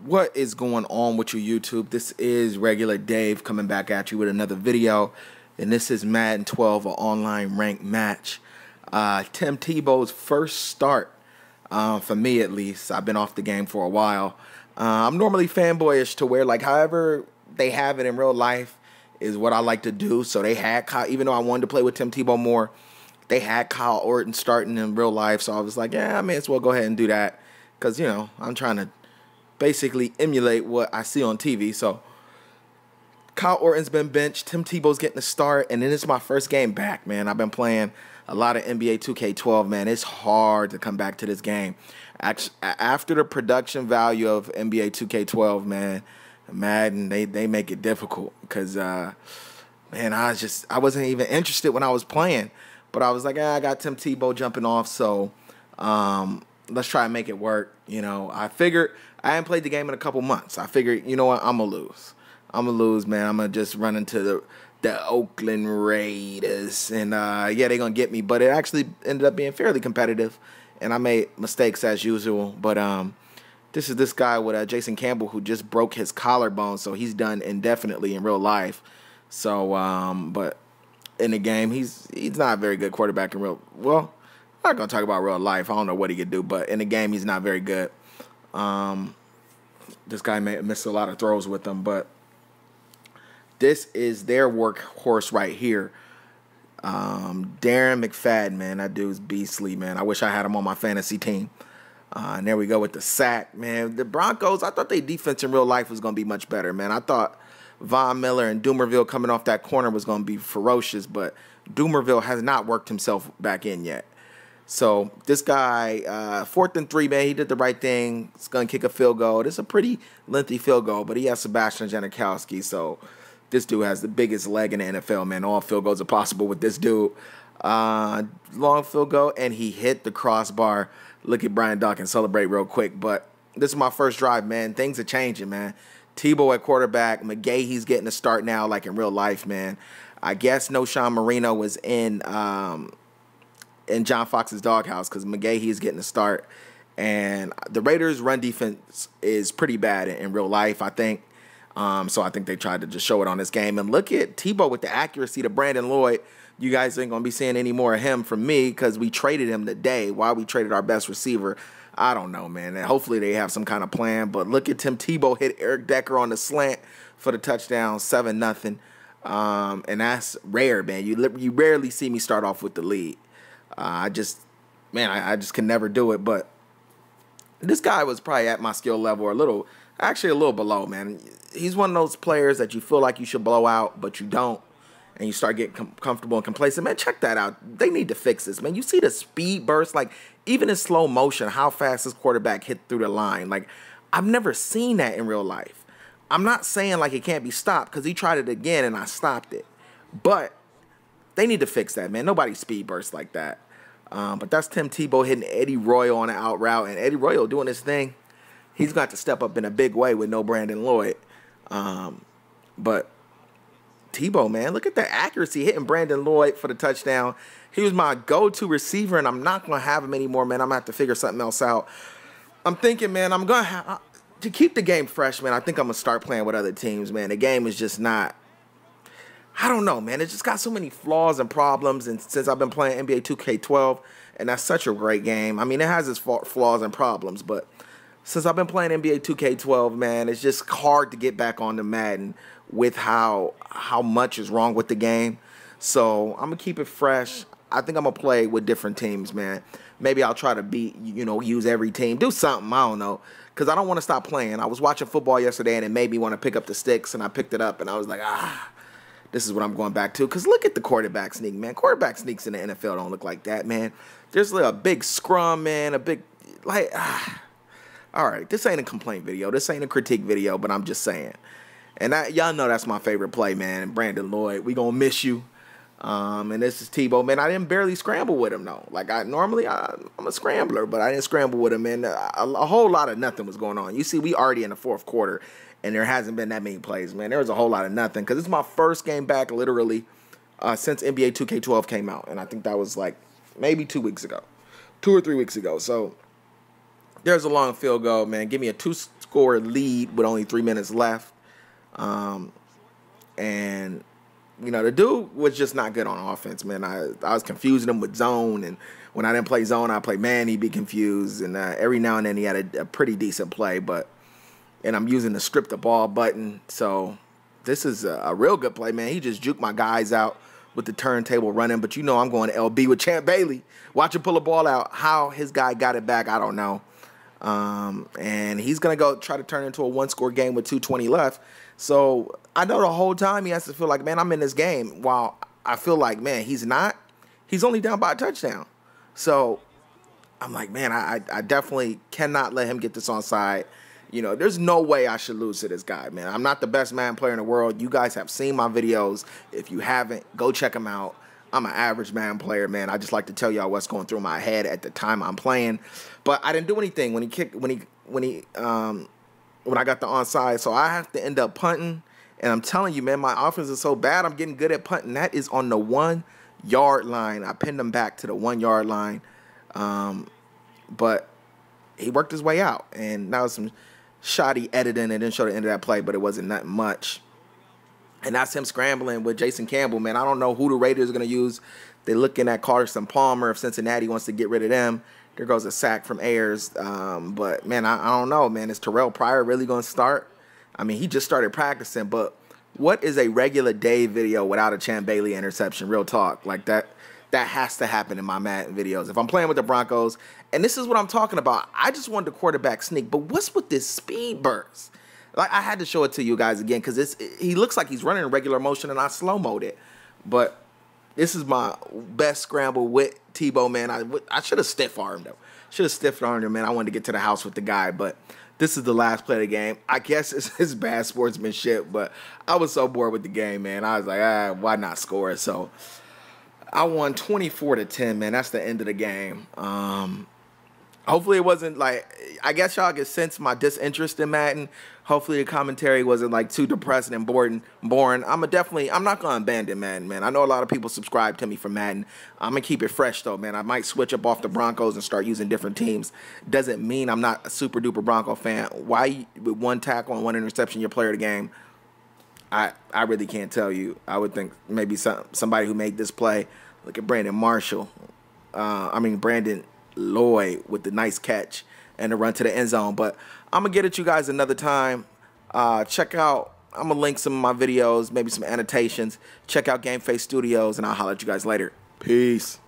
What is going on with you, YouTube? This is Regular Dave coming back at you with another video. And this is Madden 12, an online ranked match. Tim Tebow's first start, for me at least. I've been off the game for a while. I'm normally fanboyish to where, like, however they have it in real life is what I like to do. So they had Kyle, even though I wanted to play with Tim Tebow more, they had Kyle Orton starting in real life. So I was like, yeah, I may as well go ahead and do that. Because, you know, I'm trying to basically emulate what I see on TV. So Kyle Orton's been benched. Tim Tebow's getting a start. And then it's my first game back, man. I've been playing a lot of NBA 2K12, man. It's hard to come back to this game. After the production value of NBA 2K12, man, Madden, they make it difficult. Because, man, I wasn't even interested when I was playing. But I was like, I got Tim Tebow jumping off, so let's try and make it work. You know, I figured I hadn't played the game in a couple months. I figured, you know what, I'm going to lose. I'm going to lose, man. I'm going to just run into the Oakland Raiders. And, yeah, they're going to get me. But it actually ended up being fairly competitive. And I made mistakes as usual. But this is this guy with Jason Campbell who just broke his collarbone. So he's done indefinitely in real life. So, but in the game, he's not a very good quarterback in real. Well, I'm not going to talk about real life. I don't know what he could do. But in the game, he's not very good. This guy may miss a lot of throws with them, but this is their workhorse right here. Darren McFadden, man, that dude's beastly, man. I wish I had him on my fantasy team. And there we go with the sack, man. The Broncos, I thought their defense in real life was going to be much better, man. I thought Von Miller and Doomerville coming off that corner was going to be ferocious, but Doomerville has not worked himself back in yet. So this guy, 4th and 3, man, he did the right thing. He's going to kick a field goal. It's a pretty lengthy field goal, but he has Sebastian Janikowski. So this dude has the biggest leg in the NFL, man. All field goals are possible with this dude. Long field goal, and he hit the crossbar. Look at Brian Dawkins celebrate real quick. But this is my first drive, man. Things are changing, man. Tebow at quarterback. McGahee's getting a start now, like in real life, man. I guess no Sean Marino was in John Fox's doghouse because McGahee is getting a start. And the Raiders' run defense is pretty bad in real life, I think. So I think they tried to just show it on this game. And look at Tebow with the accuracy to Brandon Lloyd. You guys ain't going to be seeing any more of him from me because we traded him today. Why we traded our best receiver, I don't know, man. And hopefully they have some kind of plan. But look at Tim Tebow hit Eric Decker on the slant for the touchdown, 7-0. And that's rare, man. You rarely see me start off with the lead. I just can never do it. But this guy was probably at my skill level or actually a little below, man. He's one of those players that you feel like you should blow out, but you don't. And you start getting comfortable and complacent. Man, check that out. They need to fix this, man. You see the speed burst, like even in slow motion, how fast this quarterback hit through the line. Like, I've never seen that in real life. I'm not saying like it can't be stopped because he tried it again and I stopped it. But they need to fix that, man. Nobody speed bursts like that. But that's Tim Tebow hitting Eddie Royal on an out route. And Eddie Royal doing his thing. He's got to step up in a big way with no Brandon Lloyd. But Tebow, man, look at the accuracy hitting Brandon Lloyd for the touchdown. He was my go-to receiver, and I'm not going to have him anymore, man. I'm going to have to figure something else out. I'm thinking, man, I'm going to keep the game fresh, man. I think I'm going to start playing with other teams, man. The game is just not, I don't know, man. It just got so many flaws and problems, and since I've been playing NBA 2K12, and that's such a great game. I mean, it has its flaws and problems, but since I've been playing NBA 2K12, man, it's just hard to get back on the Madden with how much is wrong with the game. So I'm going to keep it fresh. I think I'm going to play with different teams, man. Maybe I'll try to use every team. Do something, I don't know, because I don't want to stop playing. I was watching football yesterday, and it made me want to pick up the sticks, and I picked it up, and I was like, this is what I'm going back to. Because look at the quarterback sneak, man. Quarterback sneaks in the NFL don't look like that, man. There's like a big scrum, man, a big, like, all right, this ain't a complaint video. This ain't a critique video, but I'm just saying. And y'all know that's my favorite play, man. Brandon Lloyd, we going to miss you. And this is Tebow. Man, I didn't barely scramble with him, though. Like, I'm a scrambler, but I didn't scramble with him, man. A whole lot of nothing was going on. You see, we already in the 4th quarter, and there hasn't been that many plays, man. There was a whole lot of nothing because it's my first game back, literally, since NBA 2K12 came out. And I think that was, like, maybe 2 weeks ago. 2 or 3 weeks ago. So there's a long field goal, man. Give me a score lead with only 3 minutes left. And you know, the dude was just not good on offense, man. I was confusing him with zone, and when I didn't play zone, I played man, he'd be confused. And every now and then he had a pretty decent play, and I'm using the strip the ball button. So this is a real good play, man. He just juked my guys out with the turntable running, but you know I'm going to LB with Champ Bailey. Watch him pull a ball out. How his guy got it back, I don't know. And he's going to go try to turn it into a one-score game with 2:20 left. So I know the whole time he has to feel like, man, I'm in this game. While I feel like, man, he's not. He's only down by a touchdown. So I'm like, man, I definitely cannot let him get this onside. You know, there's no way I should lose to this guy, man. I'm not the best Madden player in the world. You guys have seen my videos. If you haven't, go check them out. I'm an average Madden player, man. I just like to tell y'all what's going through my head at the time I'm playing. But I didn't do anything when I got the onside, so I have to end up punting. And I'm telling you, man, my offense is so bad. I'm getting good at punting. That is on the 1 yard line. I pinned him back to the 1 yard line, but he worked his way out. And now some shoddy editing. It didn't show the end of that play, but it wasn't that much. And that's him scrambling with Jason Campbell, man. I don't know who the Raiders are going to use. They're looking at Carson Palmer if Cincinnati wants to get rid of them. There goes a sack from Ayers. But, man, I don't know, man. Is Terrell Pryor really going to start? I mean, he just started practicing, but what is a regular day video without a Champ Bailey interception? Real talk. Like, that has to happen in my Madden videos. If I'm playing with the Broncos, and this is what I'm talking about, I just wanted the quarterback sneak, but what's with this speed burst? Like, I had to show it to you guys again because he looks like he's running in regular motion, and I slow-moed it. But this is my best scramble with Tebow, man. I should have stiff-armed him. Should have stiff-armed him, man. I wanted to get to the house with the guy, but this is the last play of the game. I guess it's bad sportsmanship, but I was so bored with the game, man. I was like, why not score it? So I won 24-10, man. That's the end of the game. Hopefully it wasn't like, I guess y'all can sense my disinterest in Madden. Hopefully the commentary wasn't like too depressing and boring. I'm not going to abandon Madden, man. I know a lot of people subscribe to me for Madden. I'm going to keep it fresh though, man. I might switch up off the Broncos and start using different teams. Doesn't mean I'm not a super duper Bronco fan. Why with 1 tackle and 1 interception you're player of the game? I really can't tell you. I would think maybe somebody who made this play. Look at Brandon Lloyd with the nice catch and the run to the end zone. But I'm going to get at you guys another time. Check out, I'm going to link some of my videos, maybe some annotations. Check out Game Face Studios, and I'll holler at you guys later. Peace.